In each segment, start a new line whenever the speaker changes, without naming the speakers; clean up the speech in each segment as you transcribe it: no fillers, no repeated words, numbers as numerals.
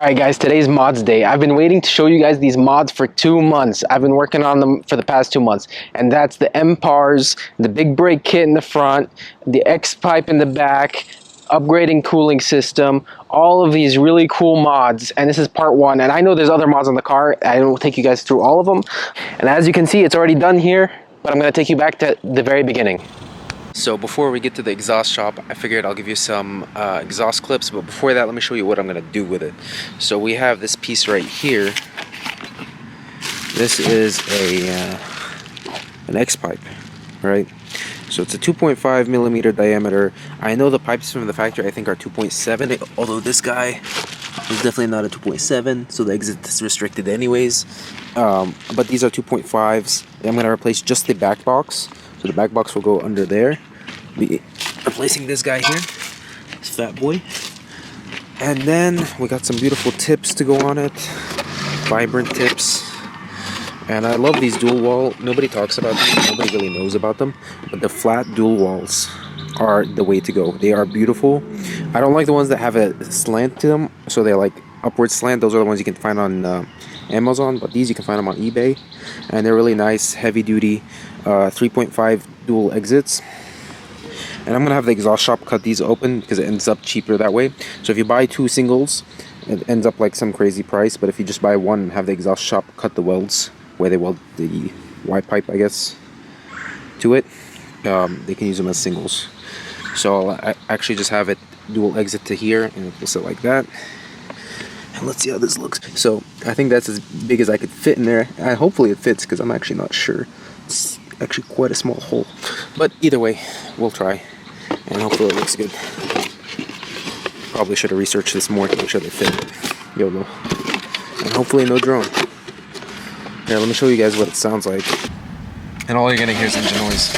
Alright guys, today's mods day. I've been waiting to show you guys these mods for 2 months. I've been working on them for the past 2 months. And that's the MPARs, the big brake kit in the front, the Xpipe in the back, upgrading cooling system, all of these really cool mods. And this is part 1. And I know there's other mods on the car. I will take you guys through all of them. And as you can see, it's already done here, but I'm going to take you back to the very beginning. So before we get to the exhaust shop, I figured I'll give you some exhaust clips, but before that, let me show you what I'm going to do with it. So we have this piece right here. This is an Xpipe, right? So it's a 2.5 millimeter diameter. I know the pipes from the factory I think are 2.7, although this guy is definitely not a 2.7, so the exit is restricted anyways. But these are 2.5s. I'm going to replace just the back box. So the back box will go under there. Be replacing this guy here, this fat boy. And then we got some beautiful tips to go on it, vibrant tips. And I love these dual wall. Nobody talks about them, nobody really knows about them, but the flat dual walls are the way to go. They are beautiful. I don't like the ones that have a slant to them, so they're like upward slant. Those are the ones you can find on Amazon, but these you can find them on eBay, and they're really nice, heavy duty, 3.5 dual exits. And I'm gonna have the exhaust shop cut these open because it ends up cheaper that way. So if you buy 2 singles, it ends up like some crazy price, but if you just buy one and have the exhaust shop cut the welds where they weld the Y pipe, I guess, to it, they can use them as singles. So I actually just have it dual exit to here and just it like that. And let's see how this looks. So I think that's as big as I could fit in there. And hopefully it fits because I'm actually not sure. It's actually quite a small hole. But either way, we'll try. And hopefully it looks good. Probably should have researched this more to make sure they fit. YOLO. And hopefully no drone. Here, let me show you guys what it sounds like. And all you're gonna hear is engine noise.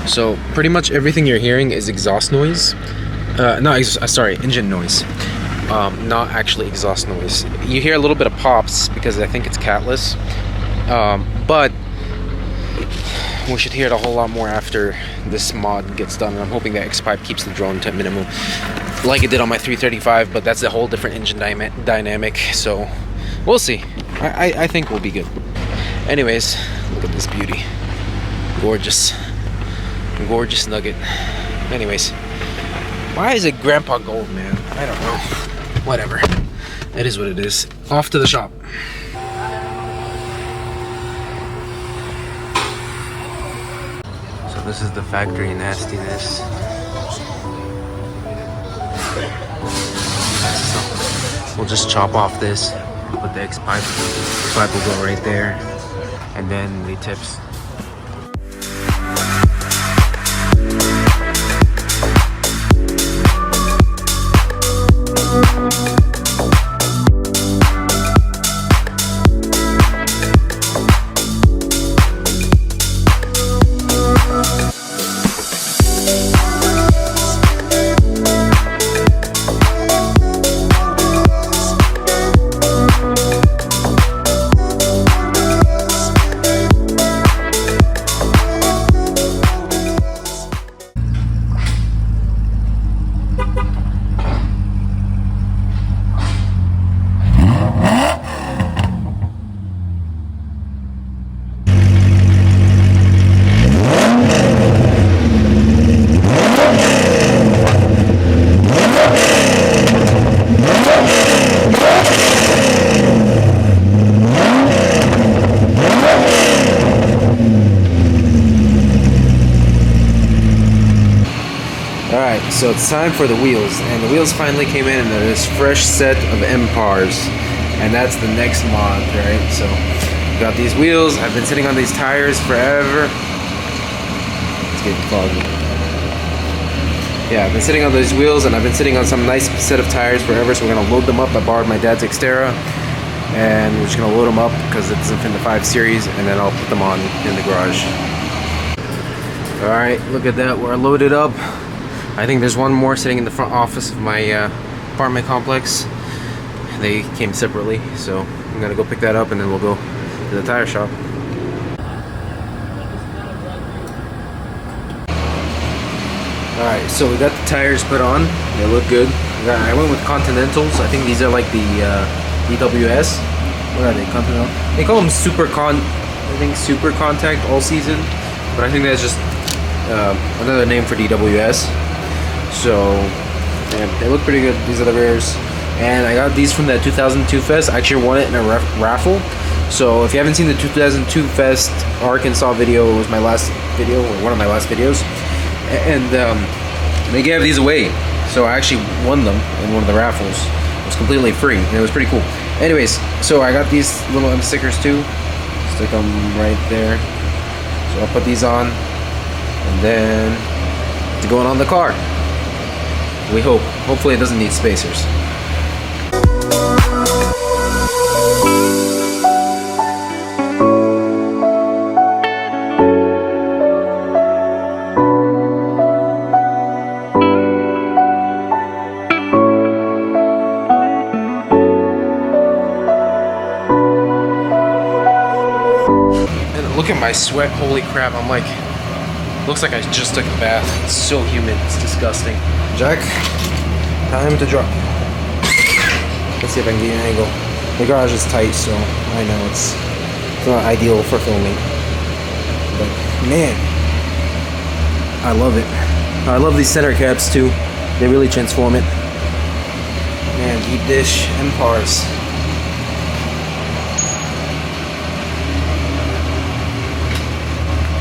So pretty much everything you're hearing is exhaust noise. Engine noise. Not actually exhaust noise. You hear a little bit of pops because I think it's catless. But we should hear it a whole lot more after this mod gets done. And I'm hoping that Xpipe keeps the drone to a minimum, like it did on my 335. But that's a whole different engine dynamic. So we'll see. I think we'll be good. Anyways, look at this beauty. Gorgeous nugget. Anyways, why is it Grandpa Gold, man? I don't know. Whatever. It is what it is. Off to the shop. So this is the factory nastiness. So we'll just chop off this. Put the Xpipe. Xpipe will go right there. And then the tips. So it's time for the wheels, and the wheels finally came in, and this fresh set of MPARs, and that's the next mod, right? So we got these wheels. I've been sitting on these tires forever. It's getting foggy. Yeah, I've been sitting on those wheels, and I've been sitting on some nice set of tires forever. So we're gonna load them up. I borrowed my dad's Xterra, and we're just gonna load them up because it doesn't fit in the 5 Series, and then I'll put them on in the garage. All right, look at that. We're loaded up. I think there's one more sitting in the front office of my apartment complex. They came separately, so I'm gonna go pick that up and then we'll go to the tire shop. Alright, so we got the tires put on. They look good. I went with Continentals. I think these are like the DWS. What are they? Continental? They call them Super Contact All Season, but I think that's just another name for DWS. So yeah, they look pretty good. These are the rears, and I got these from that 2002 Fest. I actually won it in a raffle. So if you haven't seen the 2002 Fest Arkansas video, it was my last video, or one of my last videos, and they gave these away. So I actually won them in one of the raffles. It was completely free, and it was pretty cool. Anyways, so I got these little M stickers too. Stick them right there. So I'll put these on, and then it's going on the car. We hope. Hopefully it doesn't need spacers. Look at my sweat, holy crap, I'm like, looks like I just took a bath. It's so humid, it's disgusting. Jack, time to drop. Let's see if I can get an angle. The garage is tight, so I know it's not ideal for filming. But man, I love it. I love these center caps too. They really transform it. Man, deep dish and pars.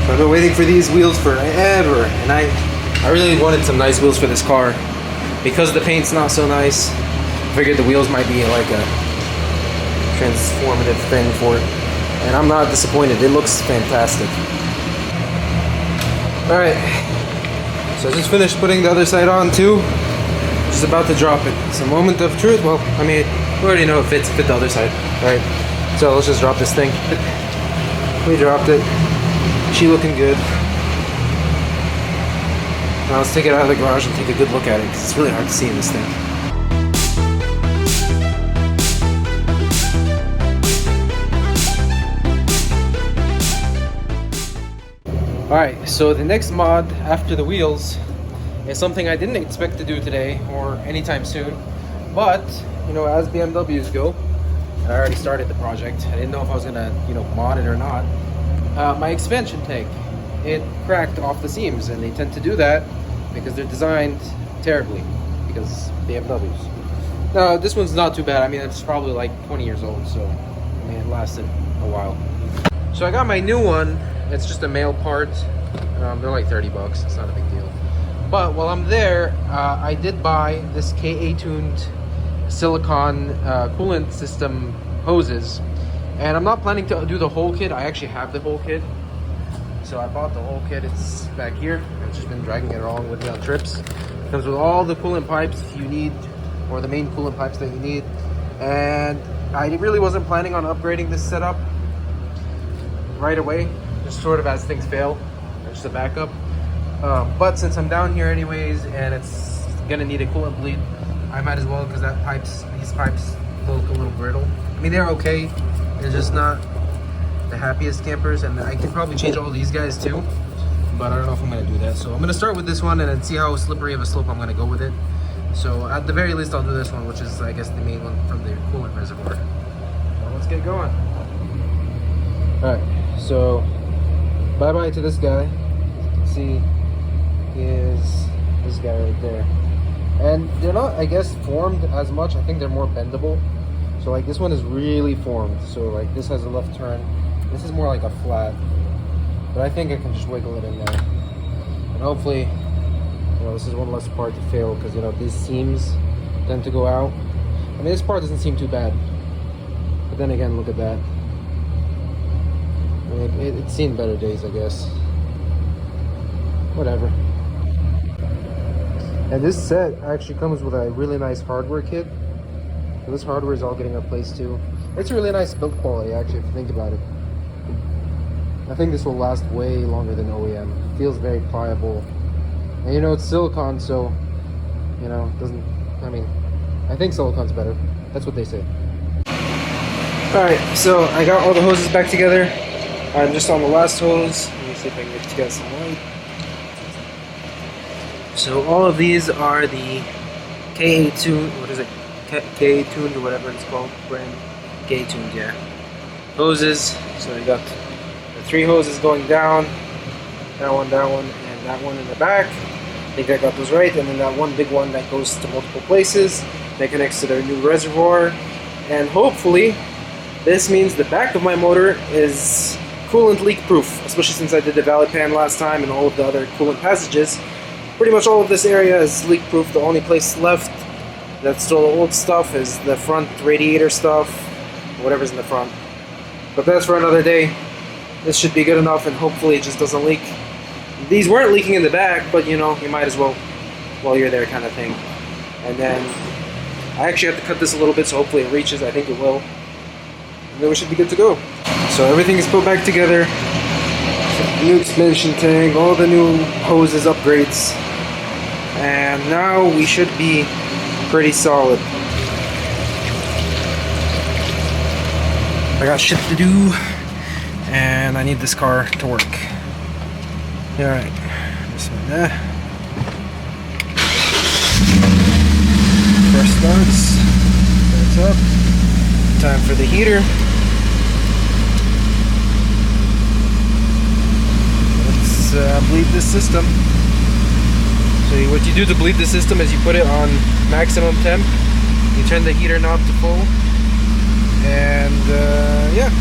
I've been waiting for these wheels forever, and I really wanted some nice wheels for this car. Because the paint's not so nice, I figured the wheels might be like a transformative thing for it. And I'm not disappointed, it looks fantastic. Alright, so I just finished putting the other side on too. Just about to drop it. It's a moment of truth. Well, I mean, we already know it fit the other side. Alright, so let's just drop this thing. We dropped it. She looking good. Now let's take it out of the garage and take a good look at it, because it's really hard to see in this thing. Alright, so the next mod after the wheels is something I didn't expect to do today or anytime soon. But, you know, as BMWs go, I already started the project. I didn't know if I was gonna, you know, mod it or not. My expansion tank, it cracked off the seams, and they tend to do that because they're designed terribly, because BMWs. Now this one's not too bad. I mean, it's probably like 20 years old, so I mean it lasted a while. So I got my new one. It's just a male part. They're like 30 bucks. It's not a big deal. But while I'm there, I did buy this KA-tuned silicone coolant system hoses. And I'm not planning to do the whole kit. I actually have the whole kit. So I bought the whole kit. It's back here. I've just been dragging it along with me on trips. It comes with all the coolant pipes you need, or the main coolant pipes that you need. And I really wasn't planning on upgrading this setup right away, just sort of as things fail, just a backup. But since I'm down here anyways, and it's gonna need a coolant bleed, I might as well, because these pipes look a little brittle. I mean, they're okay. They're just not the happiest campers, and I can probably change all these guys too, but I don't know if I'm going to do that. So I'm going to start with this one and then see how slippery of a slope I'm going to go with it. So at the very least I'll do this one, which is I guess the main one from the coolant reservoir. So let's get going. Alright, so bye bye to this guy. As you can see, is this guy right there. And they're not, I guess, formed as much. I think they're more bendable. So like this one is really formed. So like this has a left turn. This is more like a flat. But I think I can just wiggle it in there. And hopefully, you know, this is one less part to fail, because, you know, these seams tend to go out. I mean, this part doesn't seem too bad. But then again, look at that. I mean, it's seen better days, I guess. Whatever. And this set actually comes with a really nice hardware kit. So this hardware is all getting replaced too. It's a really nice build quality, actually, if you think about it. I think this will last way longer than OEM. It feels very pliable. And you know, it's silicone, so, you know, it doesn't, I mean, I think silicone's better. That's what they say. Alright, so I got all the hoses back together. I'm just on the last hose. Let me see if I can get you guys some light. So all of these are the KA tuned, what is it? KA tuned or whatever it's called, brand. KA tuned, yeah. Hoses. So you got the 3 hoses going down, that one, and that one in the back. I think I got those right. And then that one big one that goes to multiple places that connects to their new reservoir. And hopefully, this means the back of my motor is coolant leak proof, especially since I did the valley pan last time and all of the other coolant passages. Pretty much all of this area is leak proof. The only place left that's still old stuff is the front radiator stuff, whatever's in the front. But that's for another day. This should be good enough, and hopefully it just doesn't leak. These weren't leaking in the back, but you know, you might as well while you're there kind of thing. And then I actually have to cut this a little bit, so hopefully it reaches. I think it will. And then we should be good to go. So everything is put back together. New expansion tank, all the new hoses, upgrades. And now we should be pretty solid. I got shit to do, and I need this car to work. Alright, this one there. Press starts up. Time for the heater. Let's bleed this system. So what you do to bleed the system is you put it on maximum temp, you turn the heater knob to full, and yeah.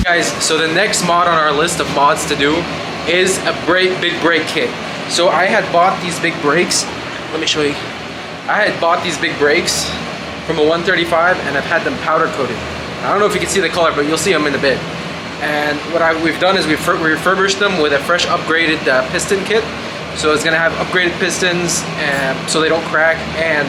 Guys, so the next mod on our list of mods to do is a big brake kit. So I had bought these big brakes. Let me show you. I had bought these big brakes from a 135 and I've had them powder coated. I don't know if you can see the color, but you'll see them in a bit. And what we've done is we've refurbished them with a fresh upgraded piston kit. So it's gonna have upgraded pistons so they don't crack, and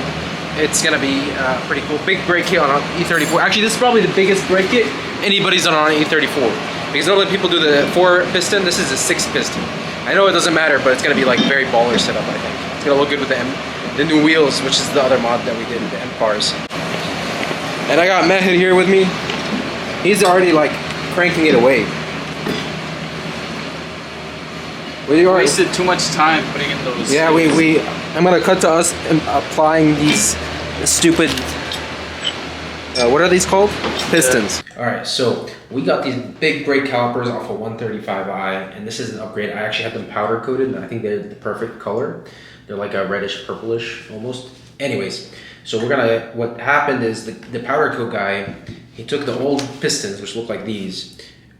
it's gonna be pretty cool. Big brake kit on an E34. Actually, this is probably the biggest brake kit anybody's done on an E34. Because normally people do the 4 piston, this is a 6 piston. I know it doesn't matter, but it's gonna be like very baller setup, I think. It's gonna look good with the new wheels, which is the other mod that we did, the M-Cars. And I got Mehid here with me. He's already like cranking it away. We
wasted too much time putting in those.
Yeah, I'm gonna cut to us applying these stupid, what are these called? Pistons. Yeah. All right, so we got these big brake calipers off a 135i, and this is an upgrade. I actually have them powder coated, and I think they're the perfect color. They're like a reddish purplish almost. Anyways, so what happened is the powder coat guy, he took the old pistons, which look like these,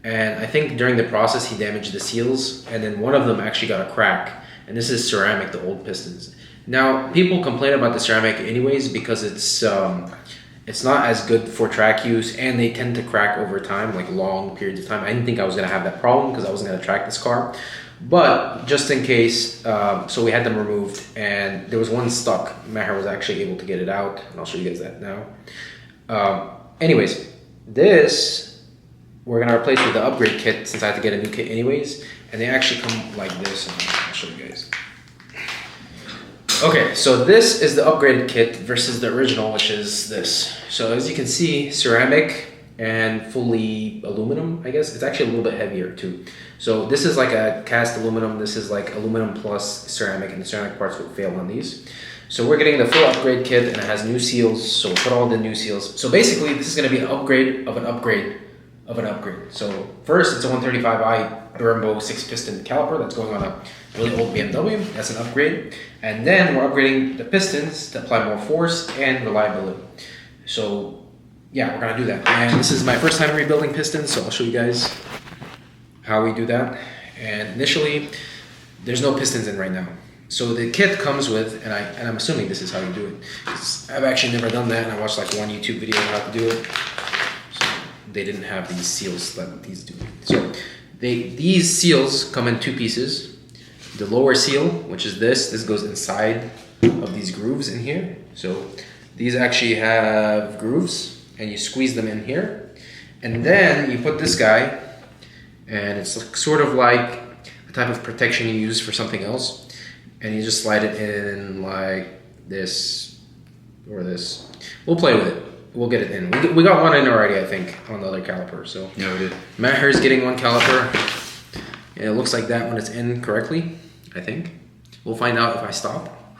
and I think during the process he damaged the seals, and then one of them actually got a crack, and this is ceramic, the old pistons. Now, people complain about the ceramic anyways because it's not as good for track use, and they tend to crack over time, like long periods of time. I didn't think I was gonna have that problem because I wasn't gonna track this car, but just in case, so we had them removed, and there was one stuck. Maher was actually able to get it out, and I'll show you guys that now. Anyways, this we're gonna replace with the upgrade kit since I have to get a new kit anyways, and they actually come like this, and I'll show you guys. Okay, so this is the upgraded kit versus the original, which is this. So as you can see, ceramic and fully aluminum, I guess. It's actually a little bit heavier too. So this is like a cast aluminum, this is like aluminum plus ceramic, and the ceramic parts would fail on these. So we're getting the full upgrade kit, and it has new seals, so we'll put all the new seals. So basically, this is gonna be an upgrade of an upgrade of an upgrade. So first, it's a 135i Brembo 6-piston caliper that's going on a really old BMW. That's an upgrade. And then we're upgrading the pistons to apply more force and reliability. So yeah, we're gonna do that. And this is my first time rebuilding pistons, so I'll show you guys how we do that. And initially, there's no pistons in right now. So the kit comes with, and I'm assuming this is how you do it, 'cause I've actually never done that, and I watched like one YouTube video on how to do it. So they didn't have these seals that these do. So these seals come in 2 pieces. The lower seal, which is this goes inside of these grooves in here. So these actually have grooves, and you squeeze them in here. And then you put this guy, and it's sort of like a type of protection you use for something else. And you just slide it in like this or this. We'll play with it. We'll get it in. We got one in already, I think, on the other caliper. So
yeah, we did.
Maher's getting one caliper. And it looks like that when it's in correctly, I think. We'll find out if I stop.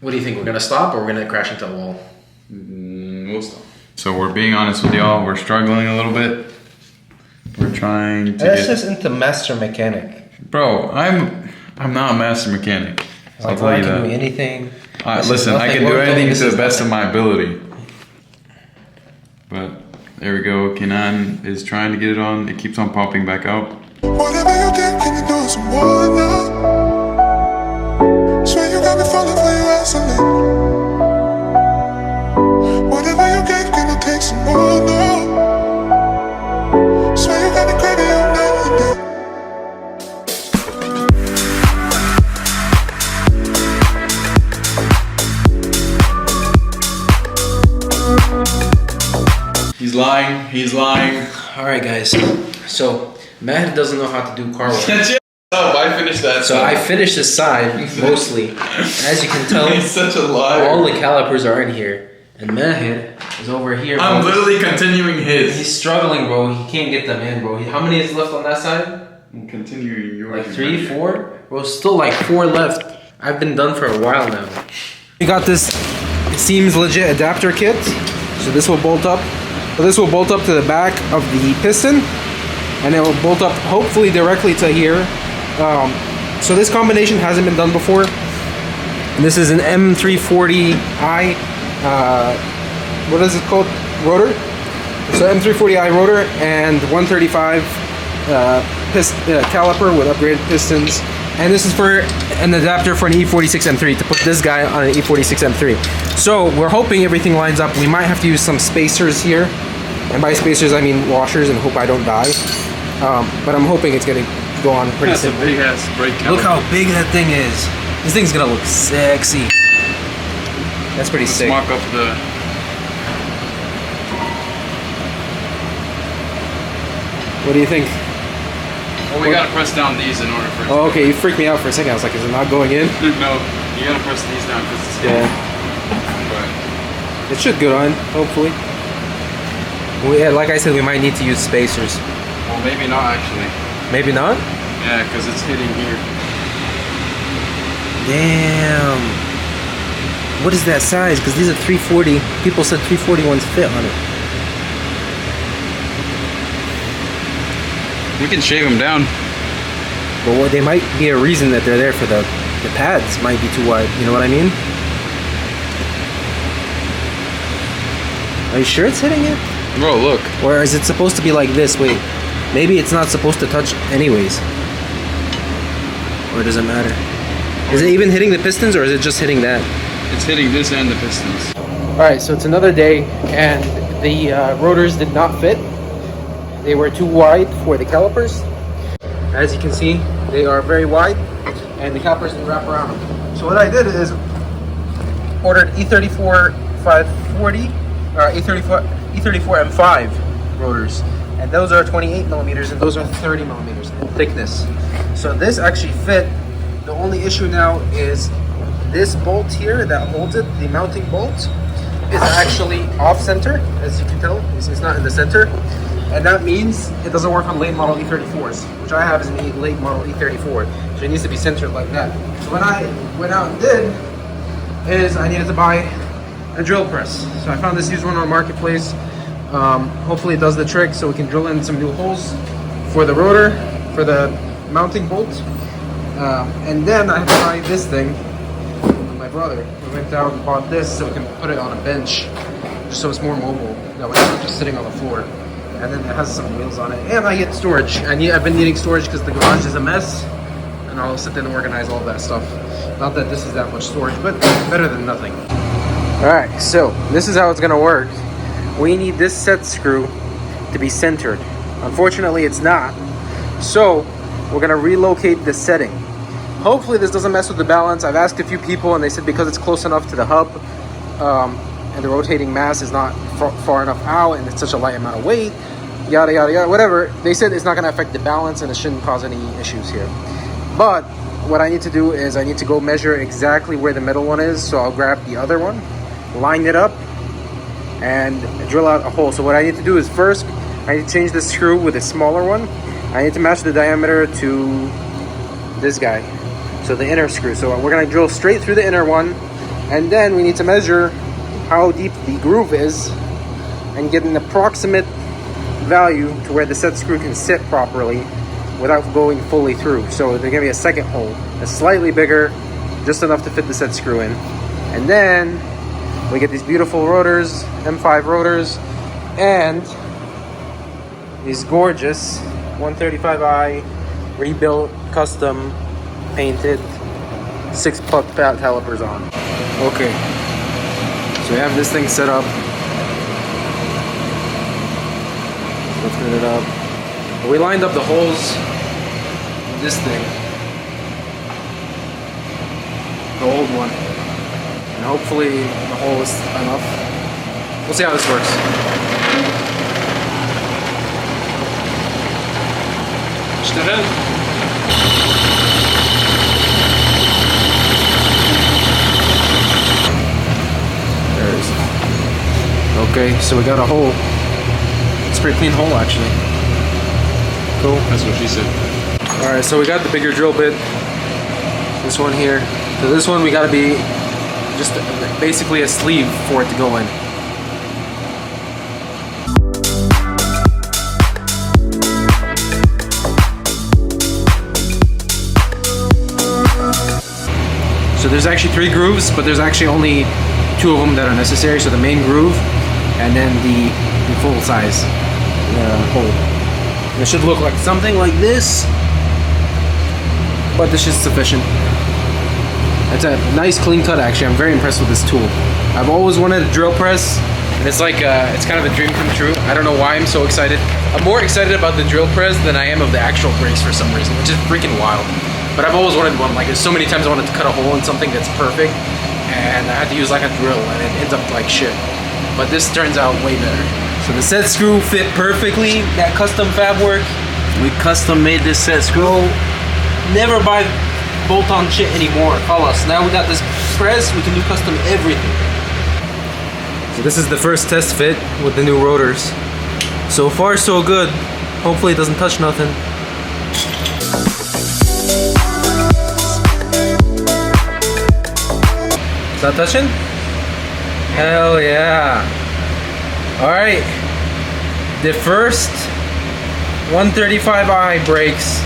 What do you think? We're gonna stop or we're gonna crash into a wall?
We'll stop. So we're being honest with y'all. We're struggling a little bit. We're trying to
That's just into master mechanic.
Bro, I'm not a master mechanic. So I'll tell you that.
I can do anything.
Listen, I can do anything to the best of my ability. But there we go. Kenan is trying to get it on. It keeps on popping back out.
Whatever you did, can you do some more now? Swear you got me falling for you asking. Whatever you gave, can I take some more now? Swear you got me craving you now and then.
He's lying. He's lying.
All right, guys. So Matt doesn't know how to do car work.
Oh, I finished that.
So I finished this side mostly. As you can tell,
he's such a liar.
All the calipers are in here, and Mahid is over here.
I'm literally continuing his.
He's struggling, bro. He can't get them in, bro. How many is left on that side?
I'm continuing yours.
Like 3, 4? Bro, still like 4 left. I've been done for a while now. We got this, it seems legit adapter kit. So this will bolt up. So this will bolt up to the back of the piston, and it will bolt up hopefully directly to here. So this combination hasn't been done before. This is an M340i, what is it called? Rotor. So M340i rotor and 135 caliper with upgraded pistons. And this is for an adapter for an E46 M3 to put this guy on an E46 M3. So we're hoping everything lines up. We might have to use some spacers here. And by spacers, I mean washers, and hope I don't die. But I'm hoping it's gonna go on pretty soon.
That's a big ass brake caliper.
Look how big that thing is. This thing's gonna look sexy. That's pretty sick.
Mark up the.
What do you think?
Well, we gotta press down these in order for it.
Oh, okay. You freaked me out for a second. I was like, is it not going in?
No, you gotta press these down because it's.
Yeah.
But
it should go on, hopefully. Yeah, like I said, we might need to use spacers.
Well, maybe not actually.
Maybe not?
Yeah, because it's hitting here.
Damn. What is that size? Because these are 340. People said 340 ones fit on it.
We can shave them down.
But what, they might be a reason that they're there for the pads might be too wide. You know what I mean? Are you sure it's hitting it?
Bro, look.
Or is it supposed to be like this? Wait. Maybe it's not supposed to touch anyways. Or does it matter? Is it even hitting the pistons or is it just hitting that?
It's hitting this and the pistons.
Alright, so it's another day and the rotors did not fit. They were too wide for the calipers. As you can see, they are very wide and the calipers didn't wrap around them. So what I did is ordered E34 540 or E34 M5 rotors. And those are 28 millimeters and those are 30 millimeters in thickness. So this actually fit. The only issue now is this bolt here that holds it, the mounting bolt, is actually off center, as you can tell. It's not in the center. And that means it doesn't work on late model E34s, which I have is an late model E34. So it needs to be centered like that. So what I went out and did is I needed to buy a drill press. So I found this used one on Marketplace. Hopefully it does the trick so we can drill in some new holes for the rotor, for the mounting bolt. And then I have to buy this thing with my brother. We went out and bought this so we can put it on a bench, just so it's more mobile. That way it's not just sitting on the floor. And then it has some wheels on it. And I get storage. I've been needing storage because the garage is a mess. And I'll sit there and organize all that stuff. Not that this is that much storage, but better than nothing. Alright, so this is how it's gonna work. We need this set screw to be centered. Unfortunately, it's not. So we're gonna relocate the setting. Hopefully this doesn't mess with the balance. I've asked a few people and they said because it's close enough to the hub and the rotating mass is not far enough out and it's such a light amount of weight, yada yada yada, whatever. They said it's not gonna affect the balance and it shouldn't cause any issues here. But what I need to do is I need to go measure exactly where the middle one is. So I'll grab the other one, line it up, and drill out a hole. So what I need to do is first, I need to change the screw with a smaller one. I need to match the diameter to this guy. So the inner screw. So we're gonna drill straight through the inner one And then we need to measure how deep the groove is and get an approximate value to where the set screw can sit properly without going fully through. So there's gonna be a second hole that's slightly bigger, just enough to fit the set screw in. And then we get these beautiful rotors, M5 rotors, and these gorgeous 135i rebuilt, custom painted 6-puck calipers on. Okay, so we have this thing set up. Lifting it up. We lined up the holes in this thing, the old one, and hopefully the hole is enough. We'll see how this works. There it is. Okay, so we got a hole. It's a pretty clean hole actually. Cool.
That's what she said.
Alright, so we got the bigger drill bit. This one here. So this one we gotta be just basically a sleeve for it to go in. So there's actually 3 grooves, but there's actually only 2 of them that are necessary. So the main groove and then the full size hole. And it should look like something like this, but this is sufficient. It's a nice clean cut actually. I'm very impressed with this tool. I've always wanted a drill press, and it's like it's kind of a dream come true. I don't know why I'm so excited. I'm more excited about the drill press than I am of the actual brakes for some reason, which is freaking wild. But I've always wanted one. Like, there's so many times I wanted to cut a hole in something that's perfect, and I had to use like a drill, and it ends up like shit. But this turns out way better. So the set screw fit perfectly. That custom fab work.
We custom made this set screw.
Never buy bolt-on shit anymore. Us. Now we got this press. We can do custom everything. So this is the first test fit with the new rotors. So far, so good. Hopefully, it doesn't touch nothing. Is that touching? Hell yeah. Alright. The first 135i brakes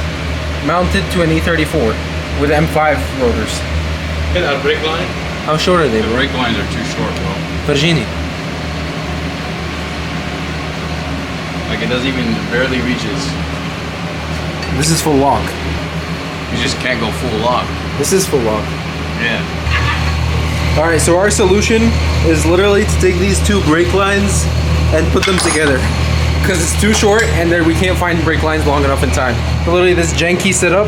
mounted to an E34 with M5 rotors.
Hit that brake line?
How short are they?
The brake lines are too short, bro.
Virginie.
Like, it doesn't even barely reaches.
This is full lock.
You just can't go full lock.
This is full lock.
Yeah.
Alright, so our solution is literally to take these 2 brake lines and put them together. Because it's too short and we can't find brake lines long enough in time. Literally this janky setup.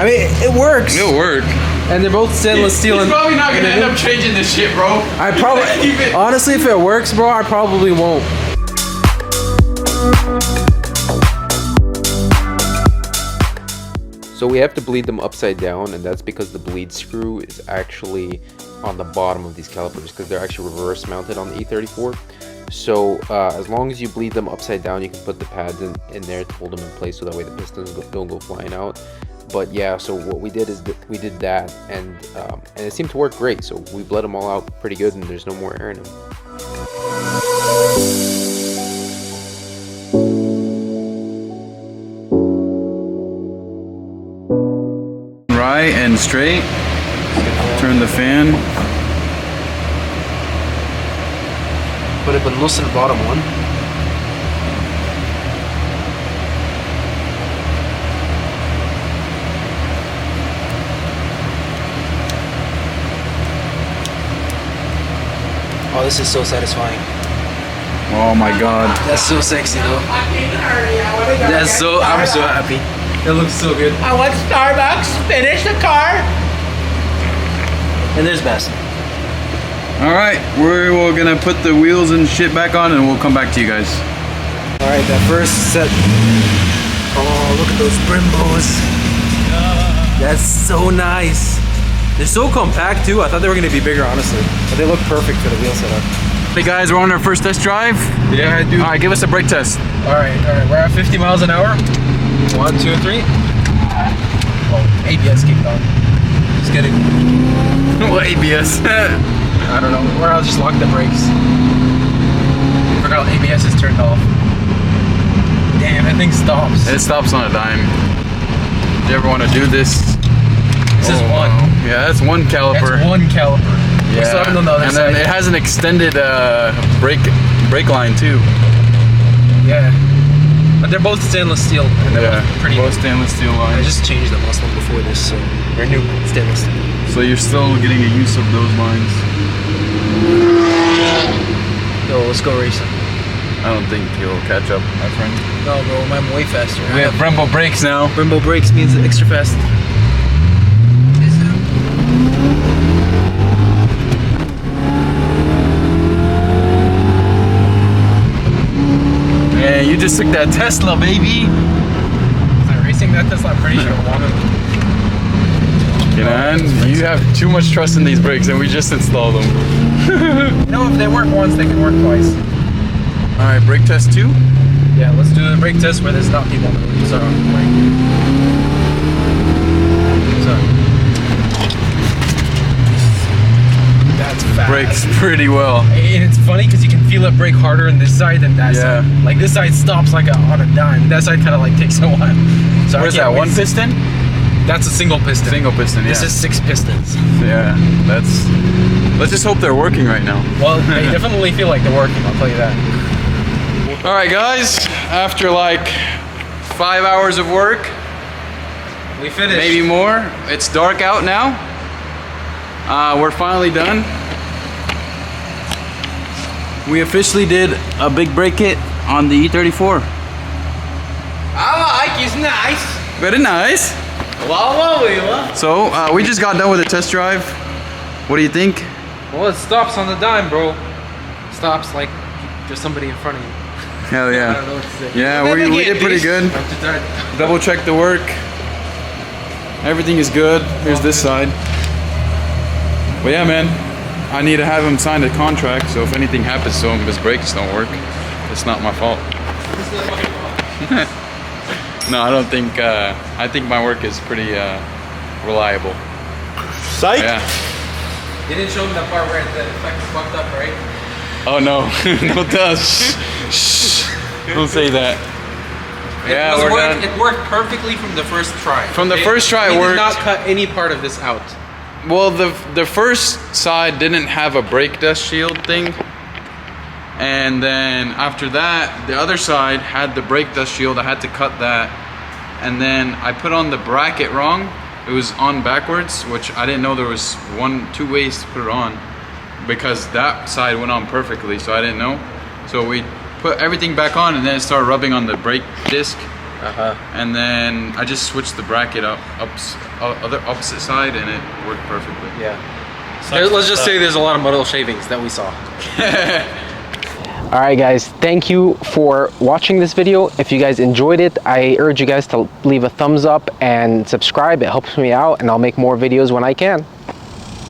I mean, it works.
It'll work.
And they're both stainless steel.
He's probably not gonna end up changing this shit, bro.
I probably, honestly, if it works, bro, I probably won't.
So we have to bleed them upside down, and that's because the bleed screw is actually on the bottom of these calipers because they're actually reverse mounted on the E34. So as long as you bleed them upside down, you can put the pads in there to hold them in place so that way the pistons don't go flying out. But yeah, so what we did is we did that, and it seemed to work great. So we bled them all out pretty good, and there's no more air in them.
Right and straight. Turn the fan.
Put it بالنص the bottom one. Oh, this is so satisfying.
Oh my god.
That's so sexy though. That's so, I'm so happy. It looks so good.
I want Starbucks. Finish the car.
And there's Bass.
Alright, we're gonna put the wheels and shit back on and we'll come back to you guys.
Alright, that first set. Oh, look at those Brembos. That's so nice. They're so compact too. I thought they were gonna be bigger, honestly. But they look perfect for the wheel setup.
Hey guys, we're on our first test drive.
Yeah, dude.
Alright, give us a brake test.
Alright, we're at 50 miles an hour. 1, 2, 3. Oh, ABS kicked on. Just kidding.
What ABS?
I don't know, or I'll just lock the brakes. Forgot ABS is turned off. Damn, that thing stops.
It stops on a dime. Do you ever want to do this?
This is one.
Yeah, that's one caliper.
That's one caliper. We still haven't done the other
and
side.
then it has an extended brake line too.
Yeah. But they're both stainless steel. And they're both pretty
both stainless steel lines.
I just changed the last one before this, so they're new stainless steel.
So you're still getting a use of those lines.
Yo, let's go racing.
I don't think you'll catch up, my friend.
No, bro, I'm way faster.
We have Brembo brakes now.
Brembo brakes means extra fast.
Yeah, you just took that Tesla, baby.
Is I racing that Tesla? I'm pretty sure I want it.
You know, you have too much trust in these brakes, and we just installed them.
You know, if they work once, they can work twice.
All right, brake test 2.
Yeah, let's do the brake test where there's not people on the road. So, that's fast.
Brakes pretty well.
And it's funny because you can feel it brake harder on this side than that
Yeah.
side. Like this side stops like on a dime. That side kind of like takes a while. So
Where's that, one piston?
That's a single piston.
Single piston, yeah.
This is 6 pistons.
Yeah, let's just hope they're working right now.
Well, they definitely feel like they're working, I'll tell you that.
All right, guys, after like 5 hours of work,
We finished.
maybe more, it's dark out now. We're finally done. We officially did a big brake kit on the E34.
I like it's nice.
Very nice. So we just got done with a test drive. What do you think?
Well, it stops on the dime, bro. Stops like there's somebody in front of you.
Hell
I
yeah.
don't know what to say.
Yeah, we did pretty good. Double check the work. Everything is good. Here's this side. But yeah, man, I need to have him sign a contract, so if anything happens to him, his brakes don't work, it's not my fault. No, I don't think, I think my work is pretty reliable.
Psych.
Yeah.
They didn't show me that part where the effect fucked up, right?
Oh no, no dust. Shh. Don't say that. Yeah, we're done.
It worked perfectly from the first try.
From the first try, it
We
worked.
did not cut any part of this out.
Well, the first side didn't have a brake dust shield thing, and then after that, the other side had the brake dust shield. I had to cut that, and then I put on the bracket wrong. It was on backwards, which I didn't know there was two ways to put it on, because that side went on perfectly, so I didn't know. So we put everything back on, and then it started rubbing on the brake disc. And then I just switched the bracket other opposite side, and it worked perfectly.
Yeah. Let's just say there's a lot of metal shavings that we saw. Alright guys, thank you for watching this video. If you guys enjoyed it, I urge you guys to leave a thumbs up and subscribe. It helps me out, and I'll make more videos when I can.